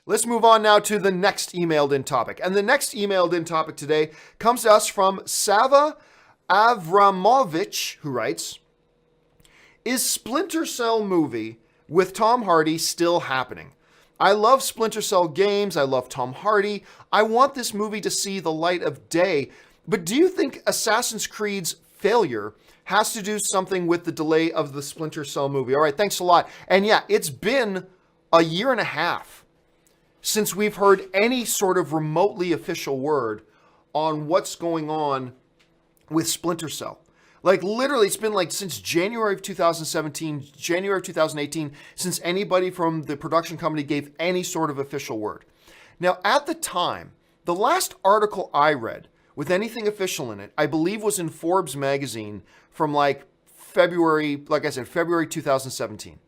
Let's move on now to the next emailed in topic. And the next emailed in topic today comes to us from Sava Avramovi, who writes, is Splinter Cell movie with Tom Hardy still happening? I love Splinter Cell games. I love Tom Hardy. I want this movie to see the light of day. But do you think Assassin's Creed's failure has to do something with the delay of the Splinter Cell movie? All right, thanks a lot. And yeah, it's been a year and a half since we've heard any sort of remotely official word on what's going on with Splinter Cell. Like literally, it's been like since January of 2017, January of 2018, since anybody from the production company gave any sort of official word. Now, at the time, the last article I read with anything official in it, I believe was in Forbes magazine from like February, like I said, February 2017,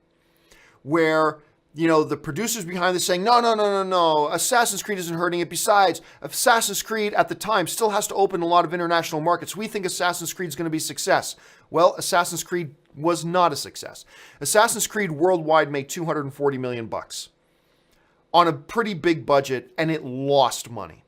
where the producers behind this saying, no, Assassin's Creed isn't hurting it. Besides, Assassin's Creed at the time still has to open a lot of international markets. We think Assassin's Creed is going to be a success. Well, Assassin's Creed was not a success. Assassin's Creed worldwide made $240 million on a pretty big budget, and it lost money.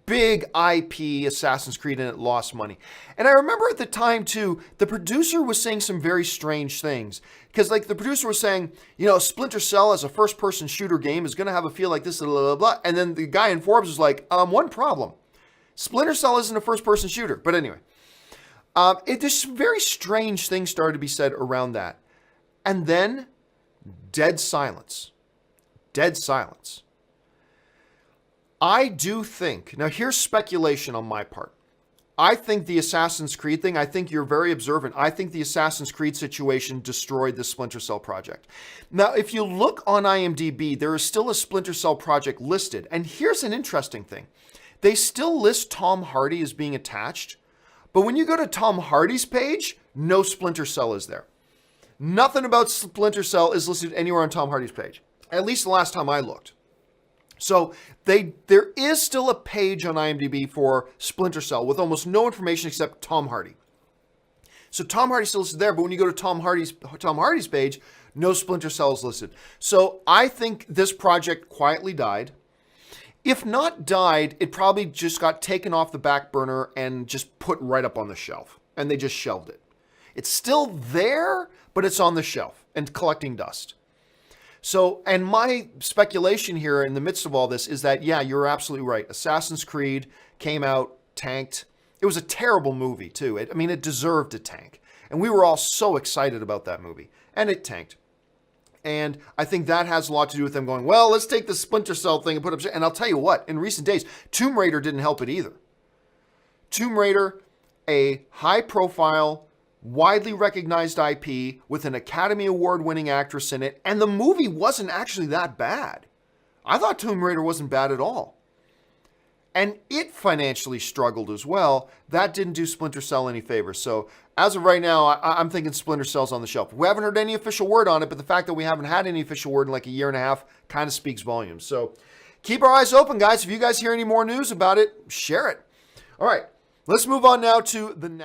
Big IP Assassin's Creed, and it lost money. And I remember at the time too, the producer was saying some very strange things. Because like the producer was saying, Splinter Cell as a first-person shooter game is going to have a feel like this, blah, blah, blah. And then the guy in Forbes was like, one problem. Splinter Cell isn't a first-person shooter. But anyway, there's some very strange things started to be said around that. And then dead silence. Dead silence. I do think, now here's speculation on my part. I think the Assassin's Creed thing, I think you're very observant. I think the Assassin's Creed situation destroyed the Splinter Cell project. Now, if you look on IMDb, there is still a Splinter Cell project listed. And here's an interesting thing. They still list Tom Hardy as being attached. But when you go to Tom Hardy's page, no Splinter Cell is there. Nothing about Splinter Cell is listed anywhere on Tom Hardy's page. At least the last time I looked. So there is still a page on IMDb for Splinter Cell with almost no information except Tom Hardy. So Tom Hardy still listed there, but when you go to Tom Hardy's page, no Splinter Cell is listed. So I think this project quietly died. If not died, it probably just got taken off the back burner and just put right up on the shelf. And they just shelved it. It's still there, but it's on the shelf and collecting dust. So, and my speculation here in the midst of all this is that, yeah, you're absolutely right. Assassin's Creed came out, tanked. It was a terrible movie, too. It deserved to tank. And we were all so excited about that movie. And it tanked. And I think that has a lot to do with them going, well, let's take the Splinter Cell thing and put up... And I'll tell you what, in recent days, Tomb Raider didn't help it either. Tomb Raider, a high-profile, widely recognized IP with an Academy Award-winning actress in it, and the movie wasn't actually that bad. I thought Tomb Raider wasn't bad at all. And it financially struggled as well. That didn't do Splinter Cell any favors. So as of right now, I'm thinking Splinter Cell's on the shelf. We haven't heard any official word on it, but the fact that we haven't had any official word in like a year and a half kind of speaks volumes. So keep our eyes open, guys. If you guys hear any more news about it, share it. All right, let's move on now to the next.